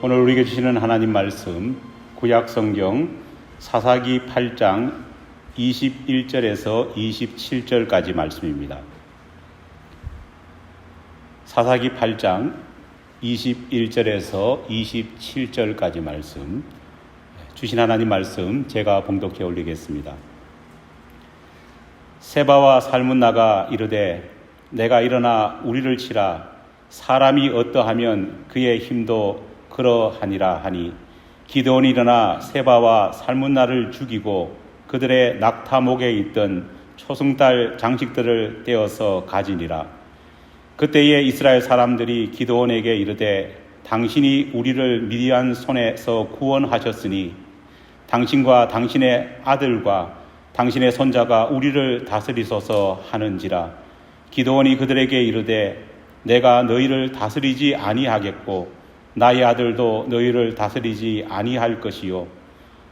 오늘 우리에게 주시는 하나님 말씀 구약성경 사사기 8장 21절에서 27절까지 말씀입니다. 사사기 8장 21절에서 27절까지 말씀, 주신 하나님 말씀 제가 봉독해 올리겠습니다. 세바와 살문나가 이르되 내가 일어나 우리를 치라 사람이 어떠하면 그의 힘도 그러하니라 하니 기드온이 일어나 세바와 살문나를 죽이고 그들의 낙타목에 있던 초승달 장식들을 떼어서 가지니라. 그때에 이스라엘 사람들이 기드온에게 이르되 당신이 우리를 미디안 손에서 구원하셨으니 당신과 당신의 아들과 당신의 손자가 우리를 다스리소서 하는지라. 기드온이 그들에게 이르되 내가 너희를 다스리지 아니하겠고 나의 아들도 너희를 다스리지 아니할 것이요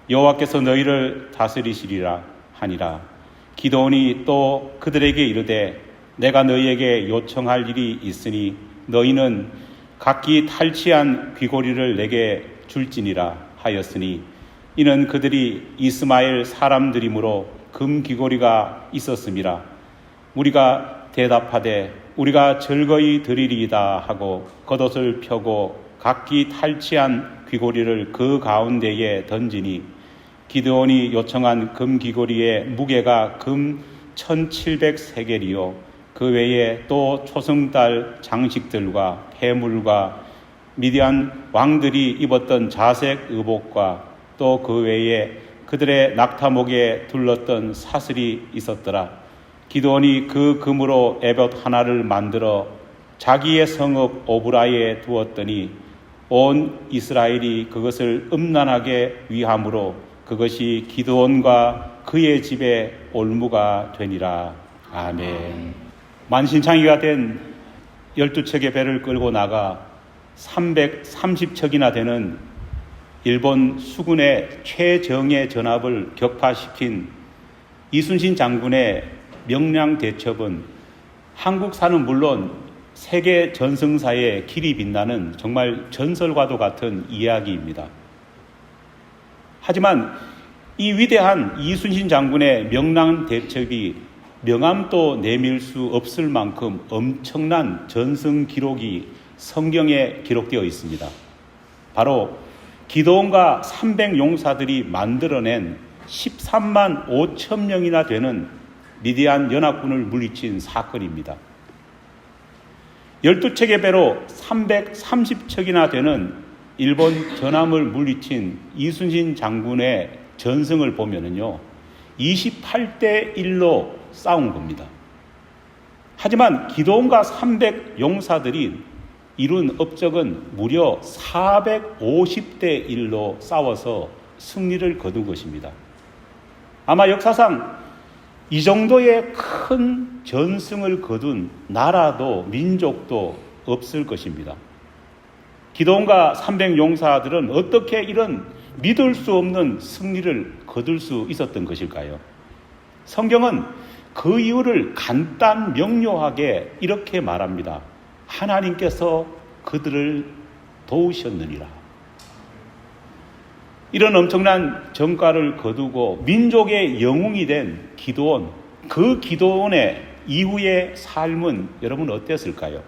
여호와께서 너희를 다스리시리라 하니라. 기드온이 또 그들에게 이르되 내가 너희에게 요청할 일이 있으니 너희는 각기 탈취한 귀고리를 내게 줄지니라 하였으니 이는 그들이 이스마엘 사람들이므로 금 귀고리가 있었음이라. 우리가 대답하되 우리가 즐거이 드리리이다 하고 겉옷을 펴고 각기 탈취한 귀고리를 그 가운데에 던지니 기드온이 요청한 금 귀고리의 무게가 금 1700세겔이요 그 외에 또 초승달 장식들과 폐물과 미디안 왕들이 입었던 자색 의복과 또 그 외에 그들의 낙타목에 둘렀던 사슬이 있었더라. 기드온이 그 금으로 에봇 하나를 만들어 자기의 성읍 오브라에 두었더니 온 이스라엘이 그것을 음란하게 위함으로 그것이 기드온과 그의 집의 올무가 되니라. 아멘. 만신창이가 된 12척의 배를 끌고 나가 330척이나 되는 일본 수군의 최정예 전합을 격파시킨 이순신 장군의 명량 대첩은 한국사는 물론 세계 전승사에 길이 빛나는 정말 전설과도 같은 이야기입니다. 하지만 이 위대한 이순신 장군의 명랑 대첩이 명함도 내밀 수 없을 만큼 엄청난 전승 기록이 성경에 기록되어 있습니다. 바로 기드온과 300용사들이 만들어낸 13만 5천 명이나 되는 미디안 연합군을 물리친 사건입니다. 12척의 배로 330척이나 되는 일본 전함을 물리친 이순신 장군의 전승을 보면은요, 28대 1로 싸운 겁니다. 하지만 기드온과 300용사들이 이룬 업적은 무려 450대 1로 싸워서 승리를 거둔 것입니다. 아마 역사상 이 정도의 큰 전승을 거둔 나라도 민족도 없을 것입니다. 기드온과 300용사들은 어떻게 이런 믿을 수 없는 승리를 거둘 수 있었던 것일까요? 성경은 그 이유를 간단 명료하게 이렇게 말합니다. 하나님께서 그들을 도우셨느니라. 이런 엄청난 전과를 거두고 민족의 영웅이 된 기드온, 그 기드온의 이후의 삶은 여러분 어땠을까요?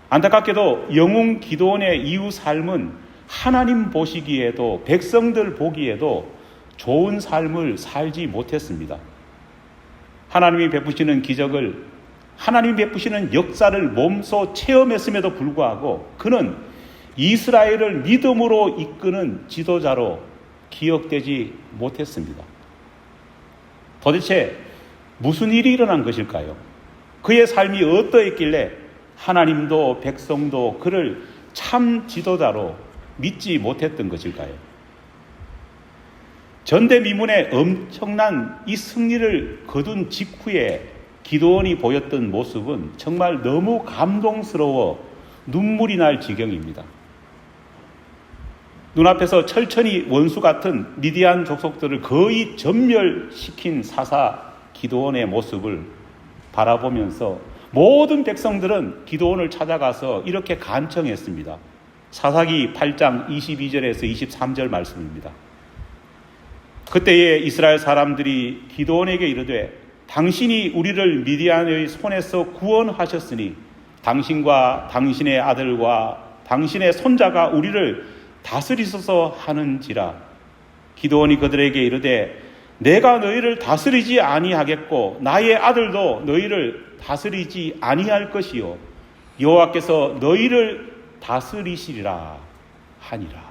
안타깝게도 영웅 기드온의 이후 삶은 하나님 보시기에도 백성들 보기에도 좋은 삶을 살지 못했습니다. 하나님이 베푸시는 기적을, 하나님이 베푸시는 역사를 몸소 체험했음에도 불구하고 그는 이스라엘을 믿음으로 이끄는 지도자로 기억되지 못했습니다. 도대체 무슨 일이 일어난 것일까요? 그의 삶이 어떠했길래 하나님도 백성도 그를 참 지도자로 믿지 못했던 것일까요? 전대미문의 엄청난 이 승리를 거둔 직후에 기드온이 보였던 모습은 정말 너무 감동스러워 눈물이 날 지경입니다. 눈앞에서 철천히 원수 같은 미디안 족속들을 거의 전멸시킨 사사 기드온의 모습을 바라보면서 모든 백성들은 기드온을 찾아가서 이렇게 간청했습니다. 사사기 8장 22절에서 23절 말씀입니다. 그때에 이스라엘 사람들이 기드온에게 이르되 당신이 우리를 미디안의 손에서 구원하셨으니 당신과 당신의 아들과 당신의 손자가 우리를 다스리소서 하는지라. 기드온이 그들에게 이르되 내가 너희를 다스리지 아니하겠고 나의 아들도 너희를 다스리지 아니할 것이요 여호와께서 너희를 다스리시리라 하니라.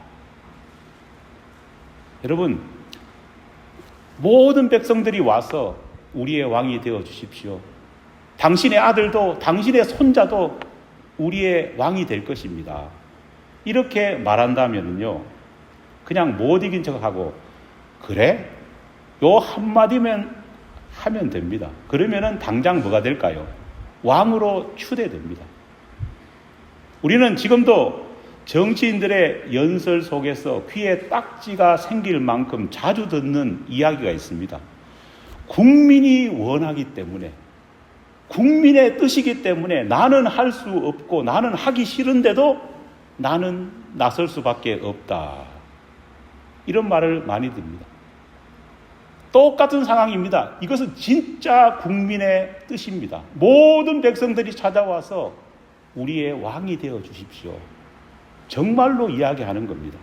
여러분, 모든 백성들이 와서 우리의 왕이 되어 주십시오. 당신의 아들도 당신의 손자도 우리의 왕이 될 것입니다. 이렇게 말한다면요, 그냥 못 이긴 척하고 그래? 요 한마디면 하면 됩니다. 그러면은 당장 뭐가 될까요? 왕으로 추대됩니다. 우리는 지금도 정치인들의 연설 속에서 귀에 딱지가 생길 만큼 자주 듣는 이야기가 있습니다. 국민이 원하기 때문에, 국민의 뜻이기 때문에 나는 할 수 없고 나는 하기 싫은데도 나는 나설 수밖에 없다. 이런 말을 많이 듭니다. 똑같은 상황입니다. 이것은 진짜 국민의 뜻입니다. 모든 백성들이 찾아와서 우리의 왕이 되어 주십시오. 정말로 이야기하는 겁니다.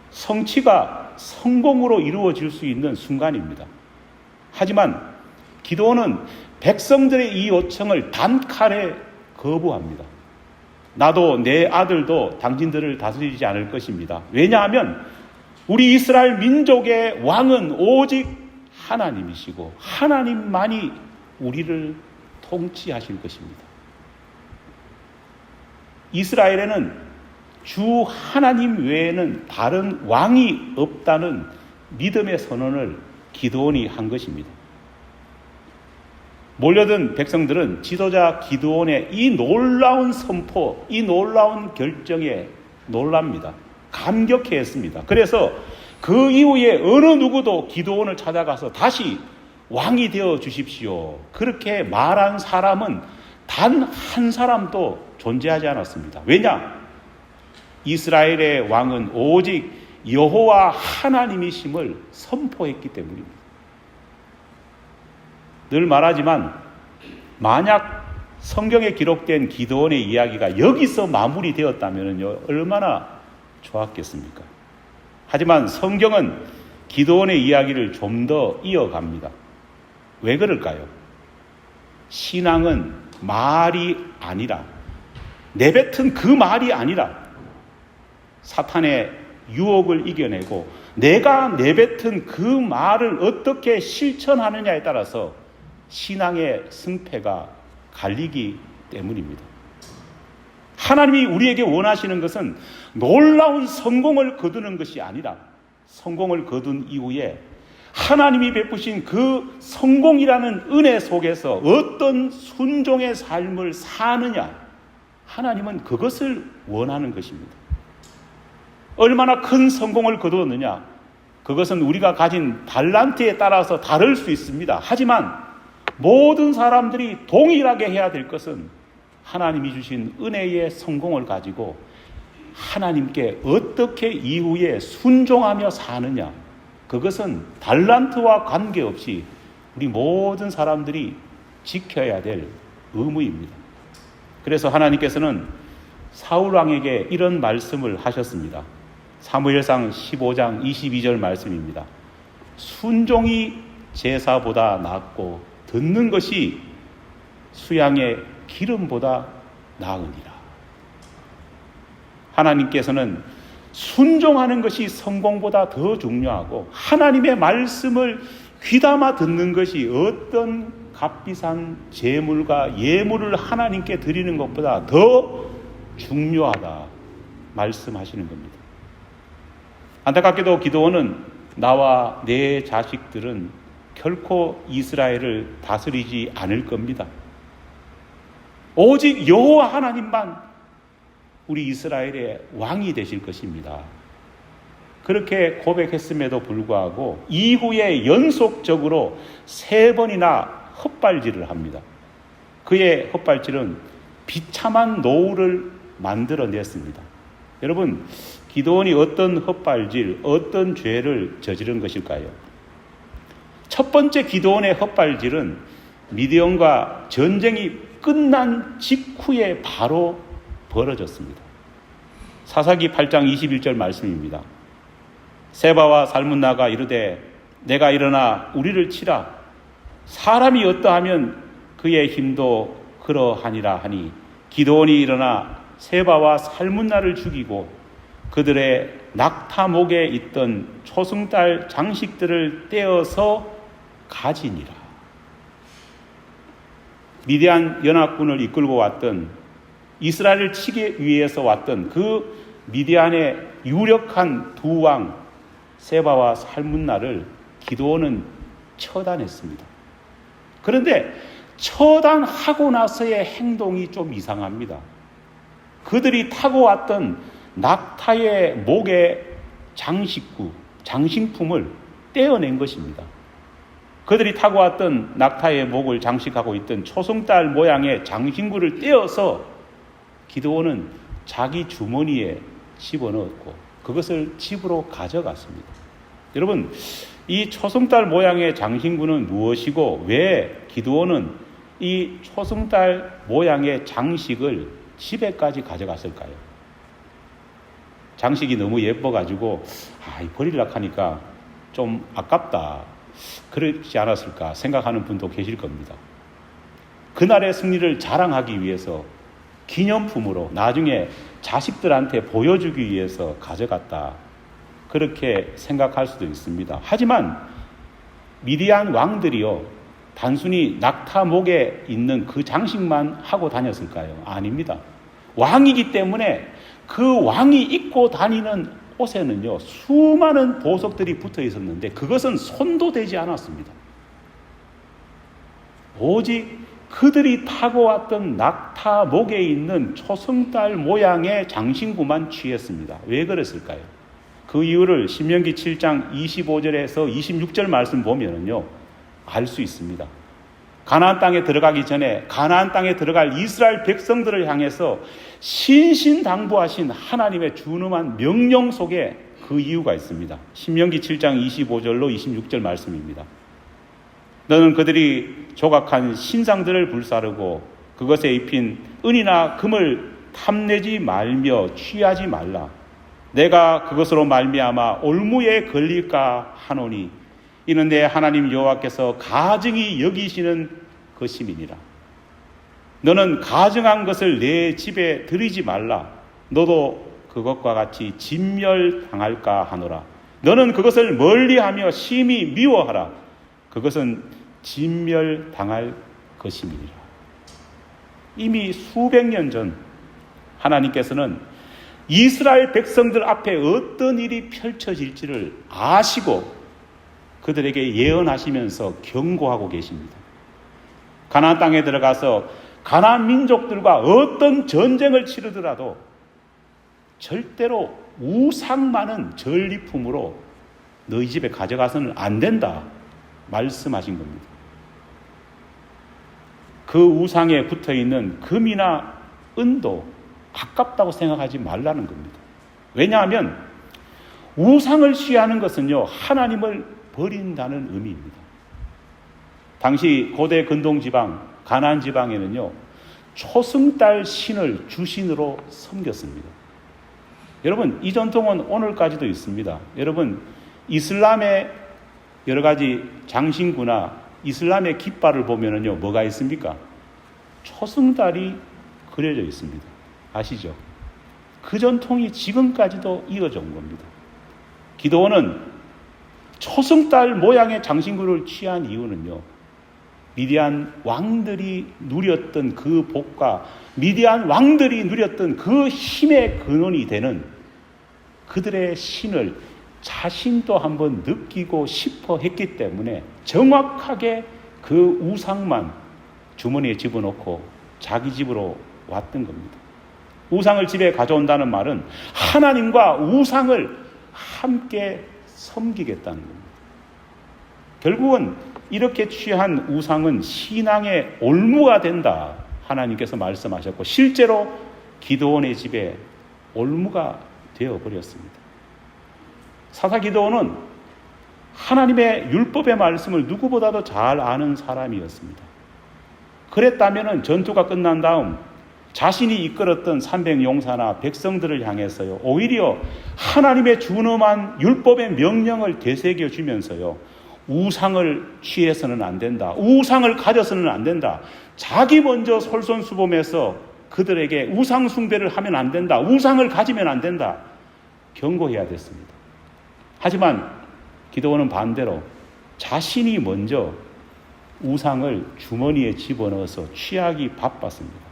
성취가 성공으로 이루어질 수 있는 순간입니다. 하지만 기드온은 백성들의 이 요청을 단칼에 거부합니다. 나도 내 아들도 당신들을 다스리지 않을 것입니다. 왜냐하면 우리 이스라엘 민족의 왕은 오직 하나님이시고 하나님만이 우리를 통치하실 것입니다. 이스라엘에는 주 하나님 외에는 다른 왕이 없다는 믿음의 선언을 기드온이 한 것입니다. 몰려든 백성들은 지도자 기드온의 이 놀라운 선포, 이 놀라운 결정에 놀랍니다. 감격해했습니다. 그래서 그 이후에 어느 누구도 기드온을 찾아가서 다시 왕이 되어 주십시오, 그렇게 말한 사람은 단 한 사람도 존재하지 않았습니다. 왜냐? 이스라엘의 왕은 오직 여호와 하나님이심을 선포했기 때문입니다. 늘 말하지만 만약 성경에 기록된 기드온의 이야기가 여기서 마무리되었다면요, 얼마나 좋았겠습니까? 하지만 성경은 기드온의 이야기를 좀 더 이어갑니다. 왜 그럴까요? 신앙은 말이 아니라, 내뱉은 그 말이 아니라 사탄의 유혹을 이겨내고 내가 내뱉은 그 말을 어떻게 실천하느냐에 따라서 신앙의 승패가 갈리기 때문입니다. 하나님이 우리에게 원하시는 것은 놀라운 성공을 거두는 것이 아니라 성공을 거둔 이후에 하나님이 베푸신 그 성공이라는 은혜 속에서 어떤 순종의 삶을 사느냐, 하나님은 그것을 원하는 것입니다. 얼마나 큰 성공을 거두었느냐, 그것은 우리가 가진 달란트에 따라서 다를 수 있습니다. 하지만 모든 사람들이 동일하게 해야 될 것은 하나님이 주신 은혜의 성공을 가지고 하나님께 어떻게 이후에 순종하며 사느냐, 그것은 달란트와 관계없이 우리 모든 사람들이 지켜야 될 의무입니다. 그래서 하나님께서는 사울 왕에게 이런 말씀을 하셨습니다. 사무엘상 15장 22절 말씀입니다. 순종이 제사보다 낫고 듣는 것이 수양의 기름보다 나으니라. 하나님께서는 순종하는 것이 성공보다 더 중요하고 하나님의 말씀을 귀담아 듣는 것이 어떤 값비싼 제물과 예물을 하나님께 드리는 것보다 더 중요하다 말씀하시는 겁니다. 안타깝게도 기드온은 나와 내 자식들은 결코 이스라엘을 다스리지 않을 겁니다. 오직 여호와 하나님만 우리 이스라엘의 왕이 되실 것입니다. 그렇게 고백했음에도 불구하고 이후에 연속적으로 3번이나 헛발질을 합니다. 그의 헛발질은 비참한 노후를 만들어냈습니다. 여러분, 기드온이 어떤 헛발질, 어떤 죄를 저지른 것일까요? 첫 번째 기드온의 헛발질은 미디안과 전쟁이 끝난 직후에 바로 벌어졌습니다. 사사기 8장 21절 말씀입니다. 세바와 살문나가 이르되 내가 일어나 우리를 치라. 사람이 어떠하면 그의 힘도 그러하니라 하니 기드온이 일어나 세바와 살문나를 죽이고 그들의 낙타목에 있던 초승달 장식들을 떼어서 가지니라. 미디안 연합군을 이끌고 왔던 이스라엘을 치기 위해서 왔던 그 미디안의 유력한 두 왕 세바와 살문나를 기드온은 처단했습니다. 그런데 처단하고 나서의 행동이 좀 이상합니다. 그들이 타고 왔던 낙타의 목의 장식품을 떼어낸 것입니다. 그들이 타고 왔던 낙타의 목을 장식하고 있던 초승달 모양의 장신구를 떼어서 기드온은 자기 주머니에 집어넣었고 그것을 집으로 가져갔습니다. 여러분, 이 초승달 모양의 장신구는 무엇이고 왜 기드온은 이 초승달 모양의 장식을 집에까지 가져갔을까요? 장식이 너무 예뻐가지고 버리려고 하니까 좀 아깝다, 그렇지 않았을까 생각하는 분도 계실 겁니다. 그날의 승리를 자랑하기 위해서 기념품으로 나중에 자식들한테 보여주기 위해서 가져갔다, 그렇게 생각할 수도 있습니다. 하지만 미디안 왕들이요, 단순히 낙타 목에 있는 그 장식만 하고 다녔을까요? 아닙니다. 왕이기 때문에 그 왕이 입고 다니는 옷에는요, 수많은 보석들이 붙어 있었는데 그것은 손도 대지 않았습니다. 오직 그들이 타고 왔던 낙타 목에 있는 초승달 모양의 장신구만 취했습니다. 왜 그랬을까요? 그 이유를 신명기 7장 25절에서 26절 말씀 보면은요, 알 수 있습니다. 가나안 땅에 들어가기 전에 가나안 땅에 들어갈 이스라엘 백성들을 향해서 신신당부하신 하나님의 준엄한 명령 속에 그 이유가 있습니다. 신명기 7장 25절로 26절 말씀입니다. 너는 그들이 조각한 신상들을 불사르고 그것에 입힌 은이나 금을 탐내지 말며 취하지 말라. 내가 그것으로 말미암아 올무에 걸릴까 하노니 이는 내 하나님 여호와께서 가증히 여기시는 것임이니라. 너는 가증한 것을 내 집에 들이지 말라. 너도 그것과 같이 진멸당할까 하노라. 너는 그것을 멀리하며 심히 미워하라. 그것은 진멸당할 것임이니라. 이미 수백 년 전 하나님께서는 이스라엘 백성들 앞에 어떤 일이 펼쳐질지를 아시고 그들에게 예언하시면서 경고하고 계십니다. 가나안 땅에 들어가서 가나안 민족들과 어떤 전쟁을 치르더라도 절대로 우상 많은 전리품으로 너희 집에 가져가서는 안 된다 말씀하신 겁니다. 그 우상에 붙어있는 금이나 은도 아깝다고 생각하지 말라는 겁니다. 왜냐하면 우상을 취하는 것은요, 하나님을 버린다는 의미입니다. 당시 고대 근동지방 가나안 지방에는요, 초승달 신을 주신으로 섬겼습니다. 여러분, 이 전통은 오늘까지도 있습니다. 여러분, 이슬람의 여러 가지 장신구나 이슬람의 깃발을 보면은요, 뭐가 있습니까? 초승달이 그려져 있습니다. 아시죠? 그 전통이 지금까지도 이어져 온 겁니다. 기드온은 초승달 모양의 장신구를 취한 이유는요, 미디안 왕들이 누렸던 그 복과 미디안 왕들이 누렸던 그 힘의 근원이 되는 그들의 신을 자신도 한번 느끼고 싶어 했기 때문에 정확하게 그 우상만 주머니에 집어넣고 자기 집으로 왔던 겁니다. 우상을 집에 가져온다는 말은 하나님과 우상을 함께 섬기겠다는 겁니다. 결국은 이렇게 취한 우상은 신앙의 올무가 된다 하나님께서 말씀하셨고, 실제로 기드온의 집에 올무가 되어버렸습니다. 사사 기드온은 하나님의 율법의 말씀을 누구보다도 잘 아는 사람이었습니다. 그랬다면 전투가 끝난 다음 자신이 이끌었던 300용사나 백성들을 향해서요, 오히려 하나님의 준엄한 율법의 명령을 되새겨 주면서요, 우상을 취해서는 안 된다, 우상을 가져서는 안 된다, 자기 먼저 솔선수범해서 그들에게 우상 숭배를 하면 안 된다, 우상을 가지면 안 된다, 경고해야 됐습니다. 하지만 기드온은 반대로 자신이 먼저 우상을 주머니에 집어넣어서 취하기 바빴습니다.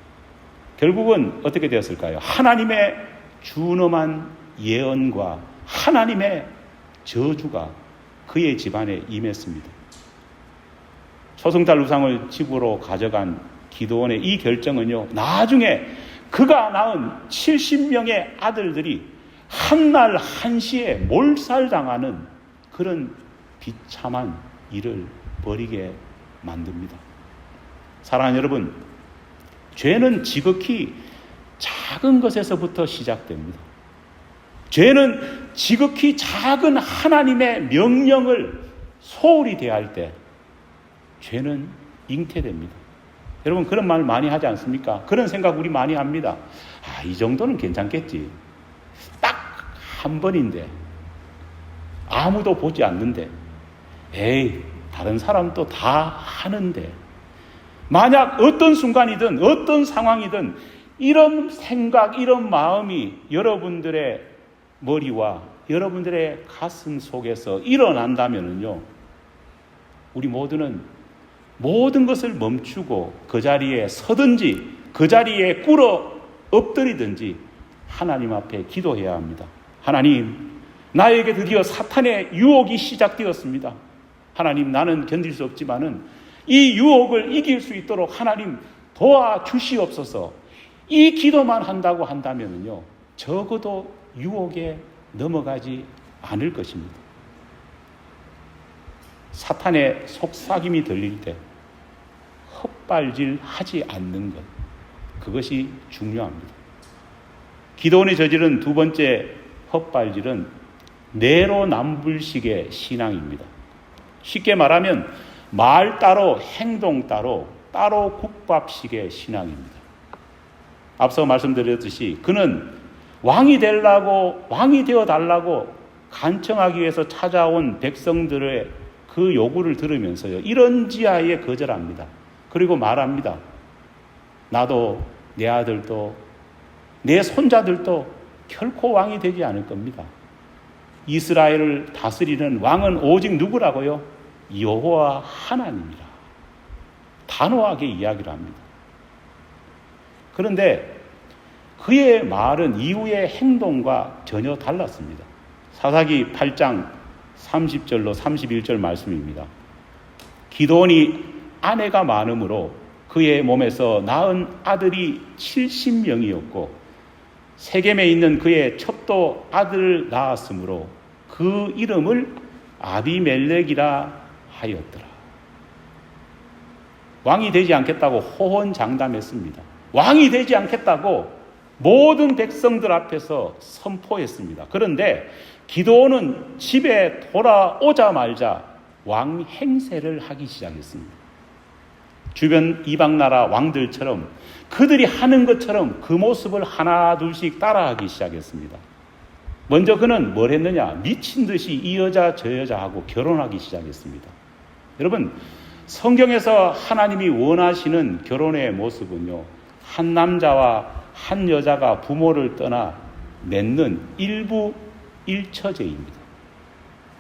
결국은 어떻게 되었을까요? 하나님의 준엄한 예언과 하나님의 저주가 그의 집안에 임했습니다. 초승달 우상을 집으로 가져간 기드온의 이 결정은요, 나중에 그가 낳은 70명의 아들들이 한날 한시에 몰살당하는 그런 비참한 일을 벌이게 만듭니다. 사랑하는 여러분, 죄는 지극히 작은 것에서부터 시작됩니다. 죄는 지극히 작은 하나님의 명령을 소홀히 대할 때 죄는 잉태됩니다. 여러분, 그런 말 많이 하지 않습니까? 그런 생각 우리 많이 합니다. 이 정도는 괜찮겠지. 딱 한 번인데, 아무도 보지 않는데, 다른 사람도 다 하는데, 만약 어떤 순간이든 어떤 상황이든 이런 생각, 이런 마음이 여러분들의 머리와 여러분들의 가슴 속에서 일어난다면요, 우리 모두는 모든 것을 멈추고 그 자리에 서든지 그 자리에 꿇어 엎드리든지 하나님 앞에 기도해야 합니다. 하나님, 나에게 드디어 사탄의 유혹이 시작되었습니다. 하나님, 나는 견딜 수 없지만은 이 유혹을 이길 수 있도록 하나님 도와주시옵소서. 이 기도만 한다고 한다면요, 적어도 유혹에 넘어가지 않을 것입니다. 사탄의 속삭임이 들릴 때 헛발질 하지 않는 것, 그것이 중요합니다. 기드온이 저지른 두 번째 헛발질은 내로남불식의 신앙입니다. 쉽게 말하면 말 따로 행동 따로 국밥식의 신앙입니다. 앞서 말씀드렸듯이 그는 왕이 되어 달라고 간청하기 위해서 찾아온 백성들의 그 요구를 들으면서요, 이런지하에 거절합니다. 그리고 말합니다. 나도 내 아들도 내 손자들도 결코 왕이 되지 않을 겁니다. 이스라엘을 다스리는 왕은 오직 누구라고요? 여호와 하나님이라. 단호하게 이야기를 합니다. 그런데 그의 말은 이후의 행동과 전혀 달랐습니다. 사사기 8장 30절로 31절 말씀입니다. 기드온이 아내가 많으므로 그의 몸에서 낳은 아들이 70명이었고 세겜에 있는 그의 첩도 아들을 낳았으므로 그 이름을 아비멜렉이라 하였더라. 왕이 되지 않겠다고 호언장담했습니다. 왕이 되지 않겠다고 모든 백성들 앞에서 선포했습니다. 그런데 기드온은 집에 돌아오자마자 왕 행세를 하기 시작했습니다. 주변 이방나라 왕들처럼 그들이 하는 것처럼 그 모습을 하나 둘씩 따라하기 시작했습니다. 먼저 그는 뭘 했느냐? 미친 듯이 이 여자 저 여자하고 결혼하기 시작했습니다. 여러분, 성경에서 하나님이 원하시는 결혼의 모습은요, 한 남자와 한 여자가 부모를 떠나 맺는 일부일처제입니다.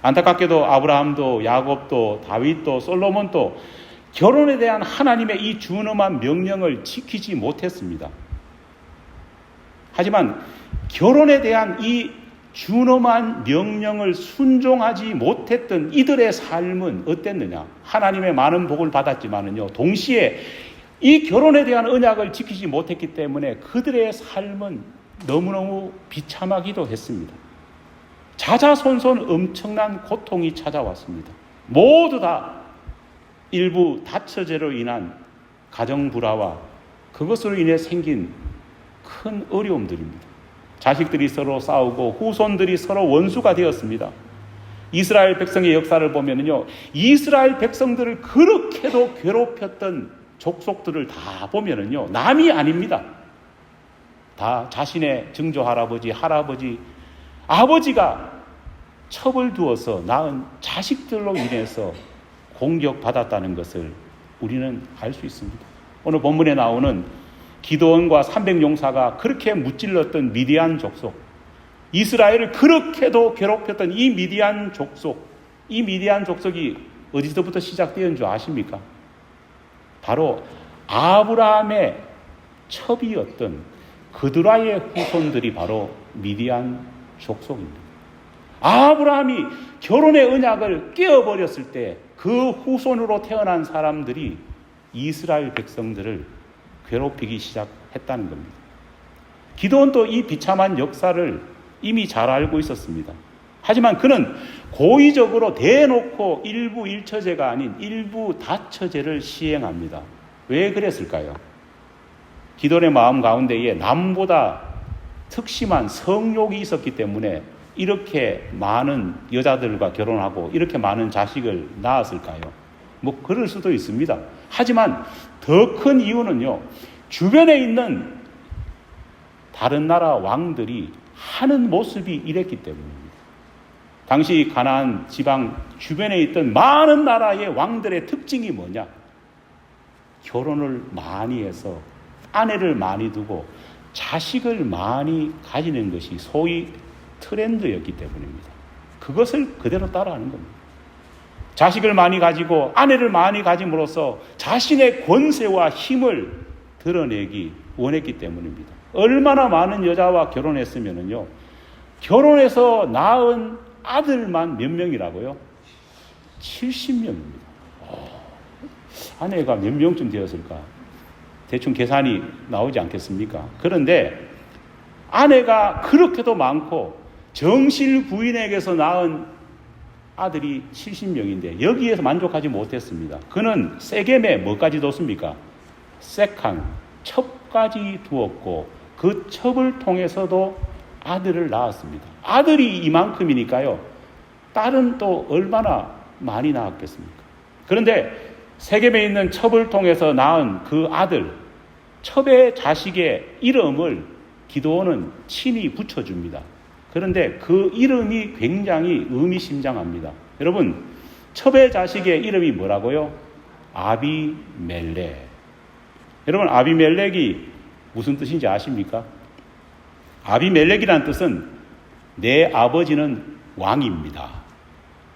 안타깝게도 아브라함도 야곱도 다윗도 솔로몬도 결혼에 대한 하나님의 이 준엄한 명령을 지키지 못했습니다. 하지만 결혼에 대한 이 준엄한 명령을 순종하지 못했던 이들의 삶은 어땠느냐? 하나님의 많은 복을 받았지만은요, 동시에 이 결혼에 대한 언약을 지키지 못했기 때문에 그들의 삶은 너무너무 비참하기도 했습니다. 자자손손 엄청난 고통이 찾아왔습니다. 모두 다 일부 다처제로 인한 가정 불화와 그것으로 인해 생긴 큰 어려움들입니다. 자식들이 서로 싸우고 후손들이 서로 원수가 되었습니다. 이스라엘 백성의 역사를 보면요, 이스라엘 백성들을 그렇게도 괴롭혔던 족속들을 다 보면요, 남이 아닙니다. 다 자신의 증조 할아버지, 할아버지, 아버지가 첩을 두어서 낳은 자식들로 인해서 공격받았다는 것을 우리는 알 수 있습니다. 오늘 본문에 나오는 기드온과 300용사가 그렇게 무찔렀던 미디안 족속, 이스라엘을 그렇게도 괴롭혔던 이 미디안 족속이 어디서부터 시작되었는 줄 아십니까? 바로 아브라함의 첩이었던 그드라의 후손들이 바로 미디안 족속입니다. 아브라함이 결혼의 언약을 깨어버렸을 때 그 후손으로 태어난 사람들이 이스라엘 백성들을 괴롭히기 시작했다는 겁니다. 기드온도 이 비참한 역사를 이미 잘 알고 있었습니다. 하지만 그는 고의적으로 대놓고 일부 일처제가 아닌 일부 다처제를 시행합니다. 왜 그랬을까요? 기드온의 마음 가운데에 남보다 특심한 성욕이 있었기 때문에 이렇게 많은 여자들과 결혼하고 이렇게 많은 자식을 낳았을까요? 뭐 그럴 수도 있습니다. 하지만 더 큰 이유는요, 주변에 있는 다른 나라 왕들이 하는 모습이 이랬기 때문입니다. 당시 가나안 지방 주변에 있던 많은 나라의 왕들의 특징이 뭐냐? 결혼을 많이 해서 아내를 많이 두고 자식을 많이 가지는 것이 소위 트렌드였기 때문입니다. 그것을 그대로 따라하는 겁니다. 자식을 많이 가지고 아내를 많이 가짐으로써 자신의 권세와 힘을 드러내기 원했기 때문입니다. 얼마나 많은 여자와 결혼했으면요, 결혼해서 낳은 아들만 몇 명이라고요? 70명입니다. 아내가 몇 명쯤 되었을까? 대충 계산이 나오지 않겠습니까? 그런데 아내가 그렇게도 많고 정실 부인에게서 낳은 아들이 70명인데 여기에서 만족하지 못했습니다. 그는 세겜에 뭐까지 뒀습니까? 세칸, 첩까지 두었고 그 첩을 통해서도 아들을 낳았습니다. 아들이 이만큼이니까요, 딸은 또 얼마나 많이 낳았겠습니까? 그런데 세겜에 있는 첩을 통해서 낳은 그 아들, 첩의 자식의 이름을 기드온은 친히 붙여줍니다. 그런데 그 이름이 굉장히 의미심장합니다. 여러분, 첩의 자식의 이름이 뭐라고요? 아비멜렉. 여러분, 아비멜렉이 무슨 뜻인지 아십니까? 아비멜렉이라는 뜻은 내 아버지는 왕입니다,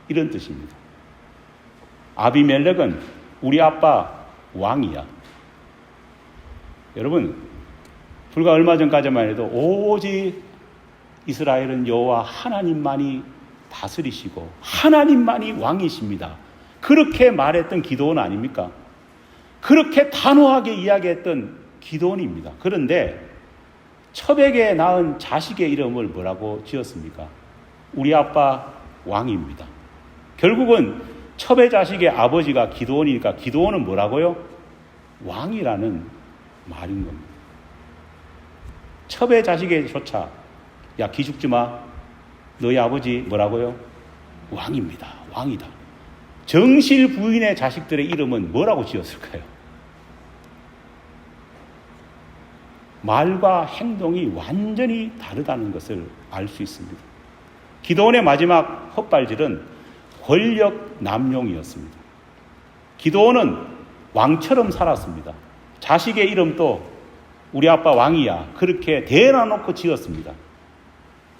이런 뜻입니다. 아비멜렉은 우리 아빠 왕이야. 여러분, 불과 얼마 전까지만 해도 오직 이스라엘은 여호와 하나님만이 다스리시고 하나님만이 왕이십니다, 그렇게 말했던 기드온 아닙니까? 그렇게 단호하게 이야기했던 기드온입니다. 그런데 첩에게 낳은 자식의 이름을 뭐라고 지었습니까? 우리 아빠 왕입니다. 결국은 첩의 자식의 아버지가 기드온이니까 기드온은 뭐라고요? 왕이라는 말인 겁니다. 첩의 자식에조차 야, 기죽지 마, 너희 아버지 뭐라고요? 왕입니다, 왕이다. 정실 부인의 자식들의 이름은 뭐라고 지었을까요? 말과 행동이 완전히 다르다는 것을 알 수 있습니다. 기드온의 마지막 헛발질은 권력 남용이었습니다. 기드온은 왕처럼 살았습니다. 자식의 이름도 우리 아빠 왕이야, 그렇게 대놔놓고 지었습니다.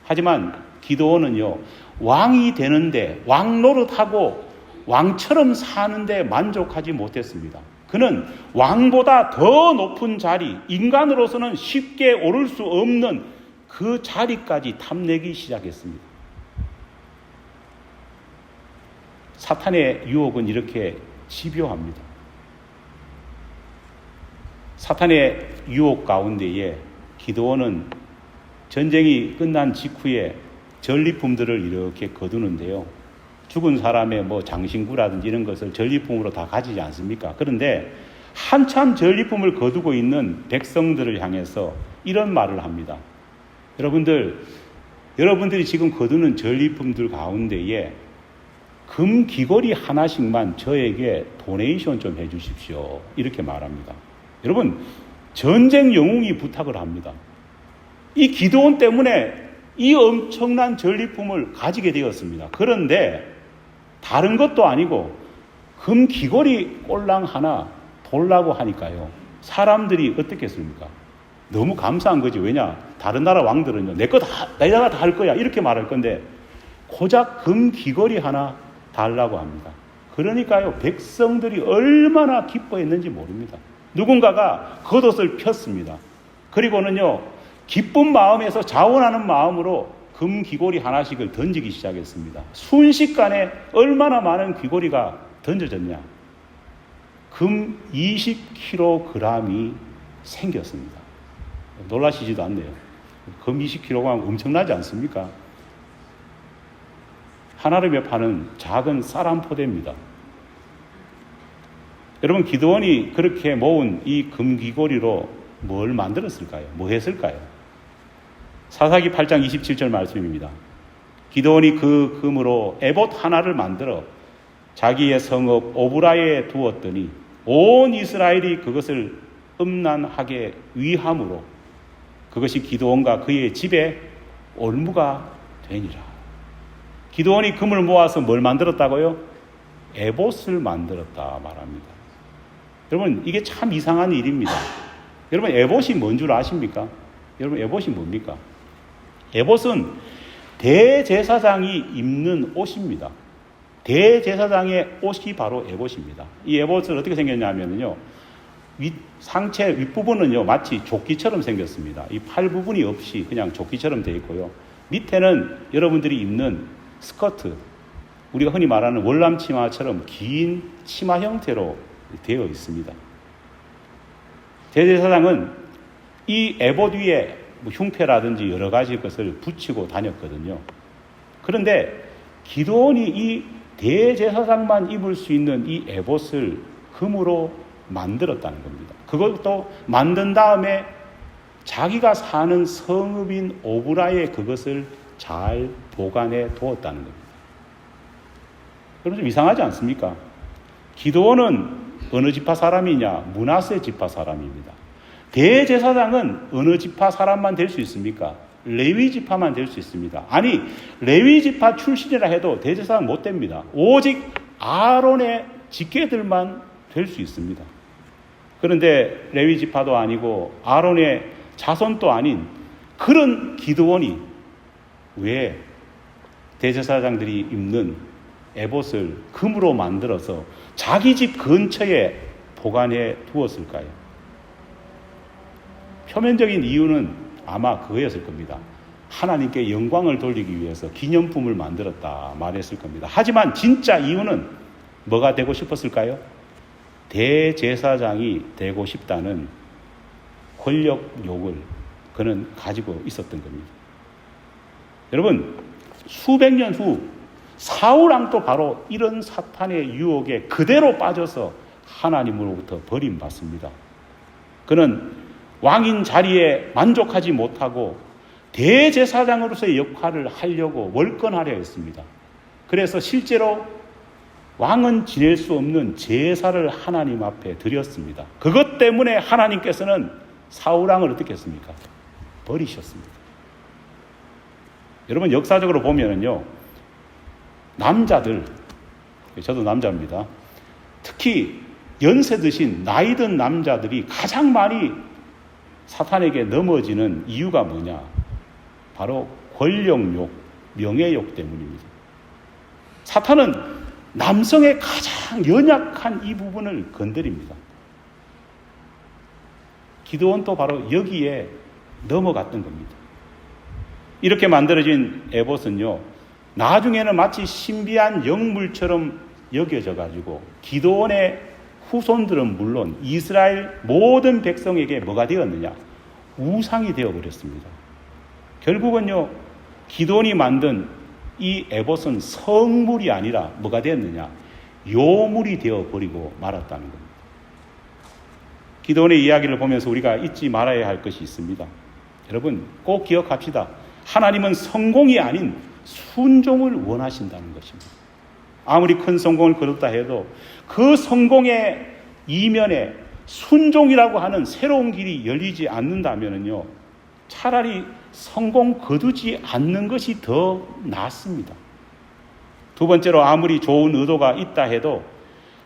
하지만 기드온은요, 왕이 되는데, 왕 노릇하고 왕처럼 사는데 만족하지 못했습니다. 그는 왕보다 더 높은 자리, 인간으로서는 쉽게 오를 수 없는 그 자리까지 탐내기 시작했습니다. 사탄의 유혹은 이렇게 집요합니다. 사탄의 유혹 가운데에 기드온은 전쟁이 끝난 직후에 전리품들을 이렇게 거두는데요, 죽은 사람의 장신구라든지 이런 것을 전리품으로 다 가지지 않습니까? 그런데 한참 전리품을 거두고 있는 백성들을 향해서 이런 말을 합니다. 여러분들이 지금 거두는 전리품들 가운데에 금 귀걸이 하나씩만 저에게 도네이션 좀 해주십시오. 이렇게 말합니다. 여러분, 전쟁 영웅이 부탁을 합니다. 이 기드온 때문에 이 엄청난 전리품을 가지게 되었습니다. 그런데 다른 것도 아니고 금 귀걸이 꼴랑 하나 돌라고 하니까요. 사람들이 어떻겠습니까? 너무 감사한 거지. 왜냐? 다른 나라 왕들은요, 내가 다 할 거야. 이렇게 말할 건데, 고작 금 귀걸이 하나 달라고 합니다. 그러니까요, 백성들이 얼마나 기뻐했는지 모릅니다. 누군가가 겉옷을 폈습니다. 그리고는요, 기쁜 마음에서 자원하는 마음으로 금 귀걸이 하나씩을 던지기 시작했습니다. 순식간에 얼마나 많은 귀걸이가 던져졌냐? 금 20kg이 생겼습니다. 놀라시지도 않네요. 금 20kg 엄청나지 않습니까? 한아름에 파는 작은 쌀 한 포대입니다. 여러분, 기드온이 그렇게 모은 이 금귀걸이로 뭘 만들었을까요? 뭐 했을까요? 사사기 8장 27절 말씀입니다. 기드온이 그 금으로 에봇 하나를 만들어 자기의 성읍 오브라에 두었더니 온 이스라엘이 그것을 음란하게 위함으로 그것이 기드온과 그의 집에 올무가 되니라. 기드온이 금을 모아서 뭘 만들었다고요? 에봇을 만들었다 말합니다. 여러분, 이게 참 이상한 일입니다. 여러분, 에봇이 뭔 줄 아십니까? 여러분, 에봇이 뭡니까? 에봇은 대제사장이 입는 옷입니다. 대제사장의 옷이 바로 에봇입니다. 이 에봇은 어떻게 생겼냐면요, 상체 윗부분은요, 마치 조끼처럼 생겼습니다. 이 팔 부분이 없이 그냥 조끼처럼 되어 있고요. 밑에는 여러분들이 입는 스커트, 우리가 흔히 말하는 월남 치마처럼 긴 치마 형태로 되어 있습니다. 대제사장은 이 에봇 위에 흉패라든지 여러 가지 것을 붙이고 다녔거든요. 그런데 기드온이 이 대제사장만 입을 수 있는 이 에봇을 금으로 만들었다는 겁니다. 그것도 만든 다음에 자기가 사는 성읍인 오브라에 그것을 잘 보관해 두었다는 겁니다. 여러분, 좀 이상하지 않습니까? 기드온은 어느 지파 사람이냐? 므낫세 지파 사람입니다. 대제사장은 어느 지파 사람만 될 수 있습니까? 레위 지파만 될 수 있습니다. 아니, 레위 지파 출신이라 해도 대제사장 못 됩니다. 오직 아론의 직계들만 될 수 있습니다. 그런데 레위 지파도 아니고 아론의 자손도 아닌 그런 기드온이 왜 대제사장들이 입는 에봇을 금으로 만들어서 자기 집 근처에 보관해 두었을까요? 표면적인 이유는 아마 그거였을 겁니다. 하나님께 영광을 돌리기 위해서 기념품을 만들었다 말했을 겁니다. 하지만 진짜 이유는 뭐가 되고 싶었을까요? 대제사장이 되고 싶다는 권력욕을 그는 가지고 있었던 겁니다. 여러분, 수백 년 후 사울 왕도 바로 이런 사탄의 유혹에 그대로 빠져서 하나님으로부터 버림받습니다. 그는 왕인 자리에 만족하지 못하고 대제사장으로서의 역할을 하려고 월권하려 했습니다. 그래서 실제로 왕은 지낼 수 없는 제사를 하나님 앞에 드렸습니다. 그것 때문에 하나님께서는 사울 왕을 어떻게 했습니까? 버리셨습니다. 여러분, 역사적으로 보면은요, 남자들, 저도 남자입니다. 특히 연세 드신 나이 든 남자들이 가장 많이 사탄에게 넘어지는 이유가 뭐냐? 바로 권력욕, 명예욕 때문입니다. 사탄은 남성의 가장 연약한 이 부분을 건드립니다. 기드온도 바로 여기에 넘어갔던 겁니다. 이렇게 만들어진 에봇은요, 나중에는 마치 신비한 영물처럼 여겨져 가지고 기드온의 후손들은 물론 이스라엘 모든 백성에게 뭐가 되었느냐? 우상이 되어버렸습니다. 결국은요, 기드온이 만든 이 에봇은 성물이 아니라 뭐가 되었느냐? 요물이 되어버리고 말았다는 겁니다. 기드온의 이야기를 보면서 우리가 잊지 말아야 할 것이 있습니다. 여러분 꼭 기억합시다. 하나님은 성공이 아닌 순종을 원하신다는 것입니다. 아무리 큰 성공을 거뒀다 해도 그 성공의 이면에 순종이라고 하는 새로운 길이 열리지 않는다면요, 차라리 성공 거두지 않는 것이 더 낫습니다. 두 번째로, 아무리 좋은 의도가 있다 해도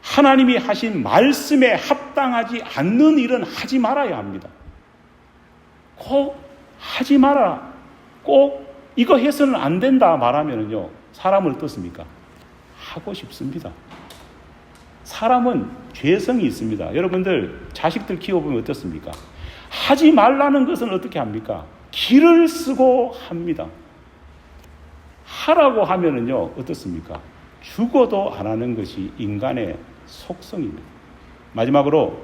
하나님이 하신 말씀에 합당하지 않는 일은 하지 말아야 합니다. 꼭 하지 마라, 꼭 이거 해서는 안 된다 말하면요, 사람은 어떻습니까? 하고 싶습니다. 사람은 죄성이 있습니다. 여러분들 자식들 키워보면 어떻습니까? 하지 말라는 것은 어떻게 합니까? 기를 쓰고 합니다. 하라고 하면은요, 어떻습니까? 죽어도 안 하는 것이 인간의 속성입니다. 마지막으로,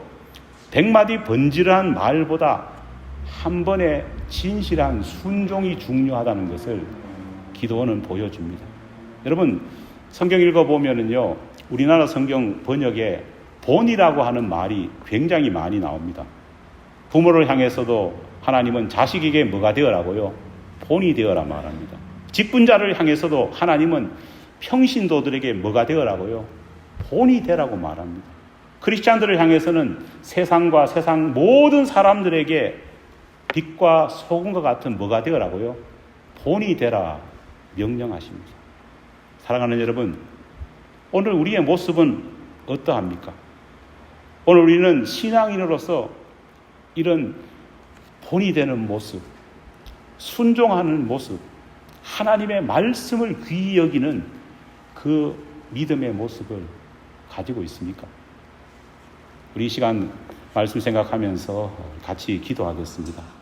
100마디 번지르한 말보다 한 번의 진실한 순종이 중요하다는 것을 기도원은 보여줍니다. 여러분, 성경 읽어보면은요, 우리나라 성경 번역에 본이라고 하는 말이 굉장히 많이 나옵니다. 부모를 향해서도 하나님은 자식에게 뭐가 되어라고요? 본이 되어라 말합니다. 직분자를 향해서도 하나님은 평신도들에게 뭐가 되어라고요? 본이 되라고 말합니다. 크리스찬들을 향해서는 세상과 세상 모든 사람들에게 빛과 소금과 같은 뭐가 되어라고요? 본이 되라 명령하십니다. 사랑하는 여러분, 오늘 우리의 모습은 어떠합니까? 오늘 우리는 신앙인으로서 이런 본이 되는 모습, 순종하는 모습, 하나님의 말씀을 귀히 여기는 그 믿음의 모습을 가지고 있습니까? 우리 이 시간 말씀 생각하면서 같이 기도하겠습니다.